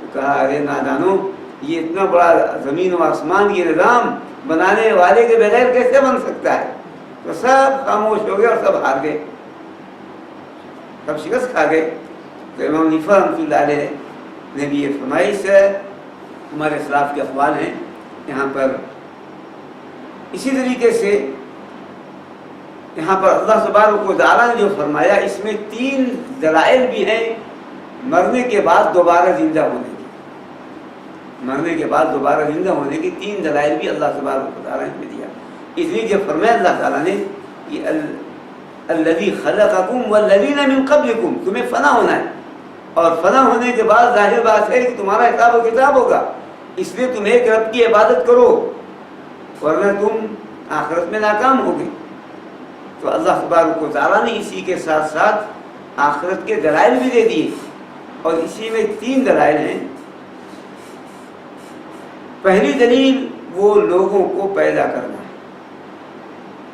تو کہا ارے نادانو، یہ اتنا بڑا زمین و آسمان یہ نظام بنانے والے کے بغیر کیسے بن سکتا ہے؟ تو سب خاموش ہو گئے اور سب ہار گئے، سب شکست کھا گئے. تو امام حنیفہ رحمۃ اللہ علیہ نے بھی یہ فرمائش ہے، ہمارے اسلاف کے اقوال ہیں یہاں پر. اسی طریقے سے یہاں پر اللہ تبارک و تعالیٰ نے جو فرمایا، اس میں 3 دلائل بھی ہیں مرنے کے بعد دوبارہ زندہ ہونے کی. مرنے کے بعد دوبارہ زندہ ہونے کی 3 دلائل بھی اللہ تبارک و تعالیٰ نے دیا. اس لیے جب فرمایا اللہ تعالیٰ نے کہ الذی خلقکم والذین من قبلکم، تمہیں فنا ہونا ہے، اور فنا ہونے کے بعد ظاہر بات ہے کہ تمہارا حساب و کتاب ہوگا. اس لیے تم ایک رب کی عبادت کرو ورنہ تم آخرت میں ناکام ہوگے. تو اللہ تبارک و تعالیٰ نے اسی کے ساتھ ساتھ آخرت کے دلائل بھی دے دیے، اور اسی میں 3 دلائل ہیں. پہلی دلیل وہ لوگوں کو پیدا کرنا ہے،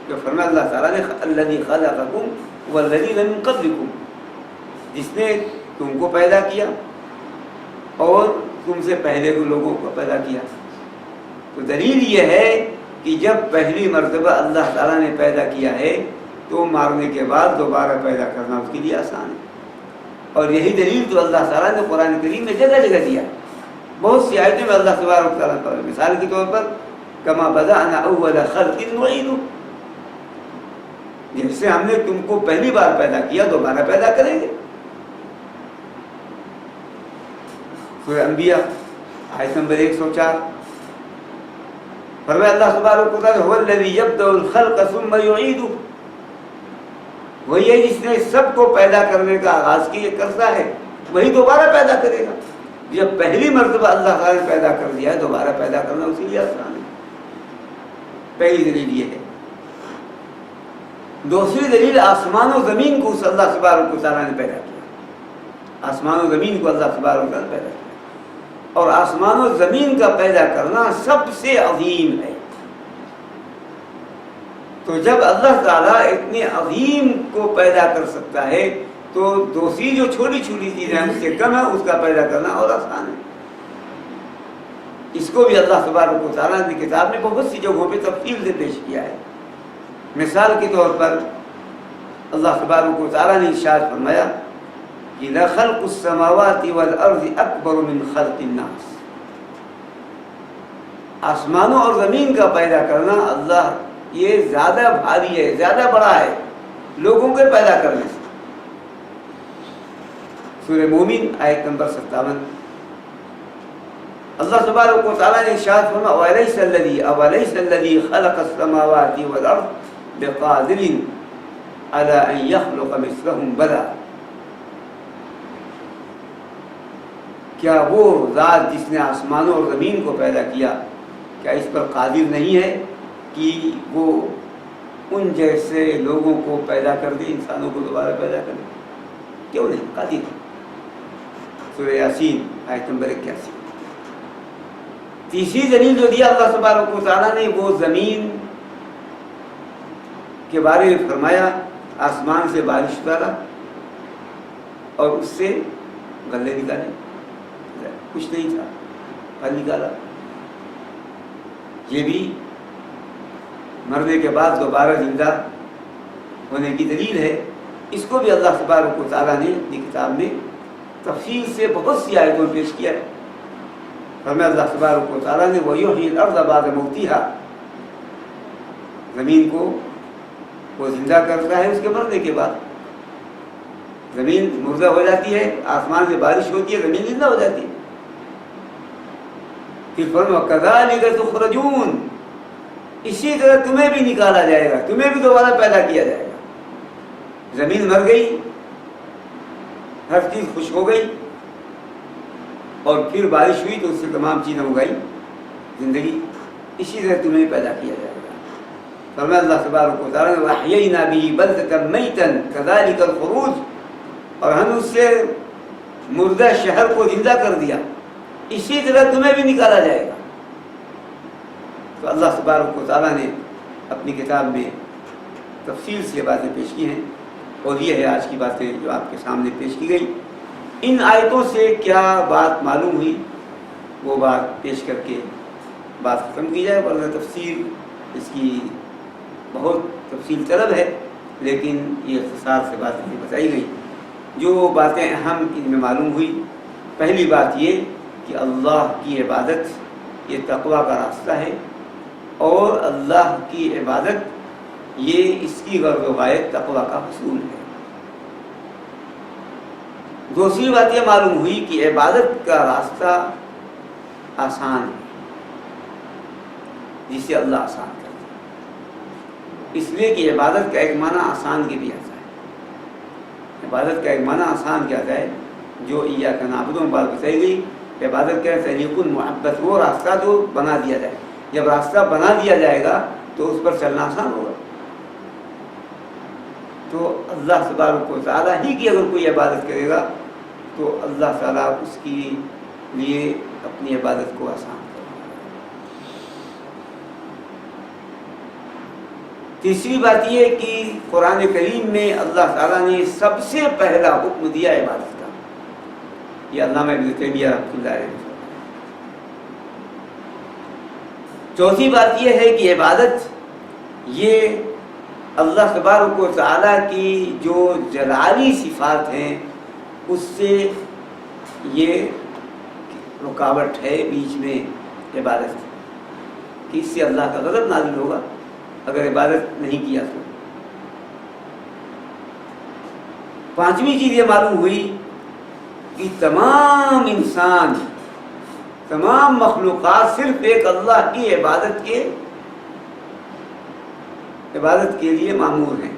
جو فرمایا اللہ تعالیٰ نے الذی خلقکم والذین من قبلکم، جس نے تم کو پیدا کیا اور تم سے پہلے کے لوگوں کو پیدا کیا. تو دلیل یہ ہے کہ جب پہلی مرتبہ اللہ تعالیٰ نے پیدا کیا ہے تو مارنے کے بعد دوبارہ پیدا کرنا اس کے لیے آسان ہے. اور یہی دلیل تو اللہ تعالیٰ نے قرآن کریم میں جگہ جگہ دیا. بہت سی آیتوں میں اللہ تبارک تعالیٰ پر مثال کے طور پر کما بدأنا اول خلق نعیدہ، جیسے ہم نے تم کو پہلی بار پیدا کیا دوبارہ پیدا کریں گے. سورہ انبیاء آیت نمبر 104. فرمایا اللہ تبارک و تعالی هو الذی یبدأ الخلق ثم یعیدہ، وہی ہے جس نے سب کو پیدا کرنے کا آغاز کیا کرتا ہے، وہی دوبارہ پیدا کرے گا۔ جب پہلی مرتبہ اللہ تعالیٰ نے پیدا کر دیا ہے، دوبارہ پیدا کرنا اسی لیے آسان ہے۔ پہلی دلیل یہ ہے۔ دوسری دلیل، آسمان و زمین کو اس اللہ تبارک و تعالیٰ نے پیدا کیا، آسمان و زمین کو اللہ تبارک و تعالیٰ نے پیدا کیا، اور آسمان و زمین کا پیدا کرنا سب سے عظیم ہے۔ تو جب اللہ تعالیٰ اتنے عظیم کو پیدا کر سکتا ہے تو دوسری جو چھوٹی چھوٹی چیزیں ہیں اس سے کم ہے، اس کا پیدا کرنا اور آسان ہے۔ اس کو بھی اللہ تبارک و تعالیٰ نے کتاب میں بہت سی جگہوں پہ تفصیل سے پیش کیا ہے۔ مثال کے طور پر اللہ تبارک و تعالیٰ نے ارشاد فرمایا کہ لَخَلْقُ السَّمَاوَاتِ وَالْأَرْضِ أَكْبَرُ مِنْ خَلْقِ النَّاسِ، آسمانوں اور زمین کا پیدا کرنا اللہ یہ زیادہ بھاری ہے، زیادہ بڑا ہے لوگوں کے پیدا کرنے سے۔ سورہ مومن آیت نمبر 57، اللہ تبارک و تعالیٰ نے ارشاد فرمایا أَوَلَيْسَ الَّذِي خَلَقَ السَّمَاوَاتِ وَالْأَرْضَ بِقَادِرٍ عَلَىٰ أَن يَخْلُقَ مِثْلَهُم بَلَىٰ، کیا وہ ذات جس نے آسمانوں اور زمین کو پیدا کیا، کیا اس پر قادر نہیں ہے کہ وہ ان جیسے لوگوں کو پیدا کر دے، انسانوں کو دوبارہ پیدا کر دے؟ کیوں نہیں، قادر۔ سورہ یاسین آیت نمبر 81۔ تیسری دلیل جو دیا اللہ تبارک و تعالیٰ نے وہ زمین کے بارے میں فرمایا، آسمان سے بارش اتارا اور اس سے غلے نکالے، کچھ نہیں تھا، پھل نکالا۔ یہ بھی مرنے کے بعد دوبارہ زندہ ہونے کی دلیل ہے۔ اس کو بھی اللہ تبارک و تعالیٰ نے اپنی کتاب میں تفصیل سے بہت سی آیتوں پیش کیا ہے۔ فرمایا اللہ تبارک و تعالیٰ نے وَيُحْيِي الْأَرْضَ بَعْدَ مَوْتِهَا، زمین کو وہ زندہ کرتا ہے اس کے مرنے کے بعد۔ زمین مردہ ہو جاتی ہے، آسمان سے بارش ہوتی ہے، زمین زندہ ہو جاتی ہے۔ پھر فرمایا وَكَذَلِكَ تُخْرَجُونَ، اسی طرح تمہیں بھی نکالا جائے گا، تمہیں بھی دوبارہ پیدا کیا جائے گا۔ زمین مر گئی، ہر چیز خشک ہو گئی، اور پھر بارش ہوئی تو اس سے تمام چیزیں اگائی زندگی، اسی طرح تمہیں پیدا کیا جائے گا۔ فرمایا اللہ تبارک و تعالیٰ نے وَأَحْيَيْنَا بِهِ بَلْدَةً مَيْتًا كَذَلِكَ الْخُرُوجُ، اور ہم اس سے مردہ شہر کو زندہ کر دیا، اسی طرح تمہیں بھی نکالا جائے گا۔ تو اللہ تبارک و تعالیٰ نے اپنی کتاب میں تفصیل سے باتیں پیش کی ہیں، اور یہ ہے آج کی باتیں جو آپ کے سامنے پیش کی گئی۔ ان آیتوں سے کیا بات معلوم ہوئی وہ بات پیش کر کے بات ختم کی جائے، ورنہ تفصیل اس کی بہت تفصیل طلب ہے، لیکن یہ اختصار سے باتیں بتائی گئی۔ جو باتیں اہم ان میں معلوم ہوئی، پہلی بات یہ کہ اللہ کی عبادت یہ تقویٰ کا راستہ ہے، اور اللہ کی عبادت یہ اس کی غرض و غایت تقویٰ کا حصول ہے۔ دوسری بات یہ معلوم ہوئی کہ عبادت کا راستہ آسان ہے، جسے اللہ آسان کرتا ہے، اس لیے کہ عبادت کا ایک معنی آسان کے بھی آتا ہے۔ عبادت کا ایک معنی آسان کیا آتا ہے، جو ایاک نعبد میں بات بتائی گئی، عبادت کا طریق المحبت، وہ راستہ جو بنا دیا جائے۔ جب راستہ بنا دیا جائے گا تو اس پر چلنا آسان ہوگا۔ تو اللہ تبارک و تعالیٰ ہی کی اگر کوئی عبادت کرے گا تو اللہ تعالیٰ اس کے لیے اپنی عبادت کو آسان کرے گا۔ تیسری بات یہ کہ قرآن کریم میں اللہ تعالیٰ نے سب سے پہلا حکم دیا عبادت کا، یہ علامہ ابن تیمیہ رحمۃ اللہ علیہ۔ چوتھی بات یہ ہے کہ عبادت یہ اللہ تبارک و تعالیٰ کی جو جلالی صفات ہیں اس سے یہ رکاوٹ ہے بیچ میں عبادت کہ اس سے اللہ کا غضب نازل ہوگا اگر عبادت نہیں کیا تو۔ پانچویں چیز یہ معلوم ہوئی کہ تمام انسان تمام مخلوقات صرف ایک اللہ کی عبادت کے لیے مامور ہیں.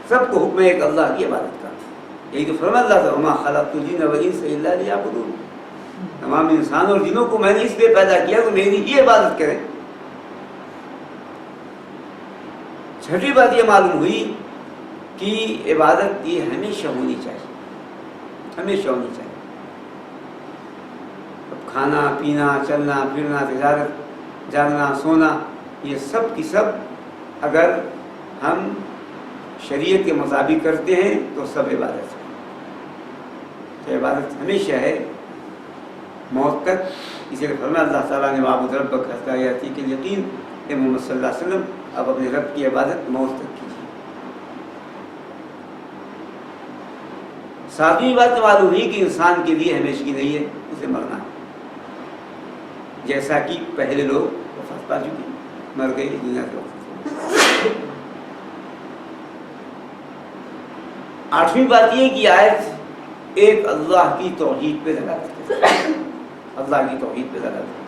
سب کو حکم ہے ایک اللہ کی عبادت کا. یہی تو فرمان اللہ تھا وما خلقت الجن والانس الا لیعبدون. تمام انسانوں اور جنوں کو میں نے اس لیے پیدا کیا کہ میری ہی عبادت کریں. چھٹی بات یہ معلوم ہوئی کہ عبادت یہ ہمیشہ ہونی چاہیے، ہمیشہ ہونی چاہیے. اب کھانا پینا، چلنا پھرنا، تجارت، جاگنا سونا، یہ سب کی سب اگر ہم شریعت کے مطابق کرتے ہیں تو سب عبادت ہے. تو عبادت ہمیشہ ہے موت تک. اسی لیے فرمایا اللہ تعالیٰ نے وَاعْبُدْ رَبَّكَ حَتَّىٰ يَأْتِيَكَ الْيَقِينُ. اے محمد صلی اللہ علیہ وسلم اب اپنے رب کی عبادت موت تک کیجیے. ساتویں بات معلوم ہوئی کہ انسان کے لیے ہمیشگی نہیں ہے، اسے مرنا ہے. جیسا کہ پہلے لوگ وفات پا چکے، مر گئے دنیا کے وقت. آٹھویں بات یہ کہ آیت ایک اللہ کی توحید پہ دلالت کرتی ہے، اللہ کی توحید پہ دلالت کرتی ہے.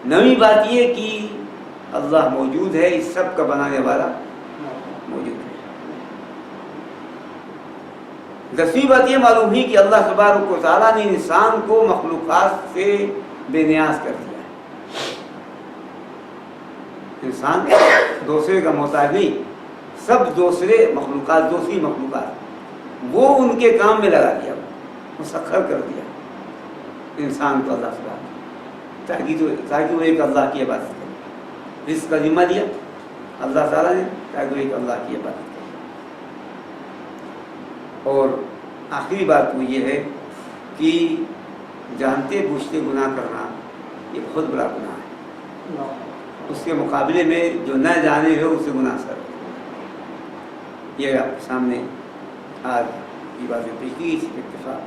نویں بات یہ کہ اللہ موجود ہے، اس سب کا بنانے والا موجود ہے. دسویں بات یہ معلوم ہوئی کہ اللہ تبارک و تعالیٰ نے انسان کو مخلوقات سے بے نیاز کر دیا ہے. انسان دوسرے کا محتاج نہیں، سب دوسری مخلوقات وہ ان کے کام میں لگا دیا، مسخر کر دیا انسان کو اللہ تعالیٰ تاکہ وہ ایک اللہ کی عبادت کرے. رزق کا ذمہ دیا اللہ تعالیٰ نے تاکہ وہ ایک اللہ کی عبادت کرے. اور آخری بات وہ یہ ہے کہ جانتے بوجھتے گناہ کرنا یہ بہت بڑا گناہ ہے. اس کے مقابلے میں جو نہ جانے ہو اسے گناہ سر. یہ آپ کے سامنے آج کی باتیں پیش کی. اس اتفاق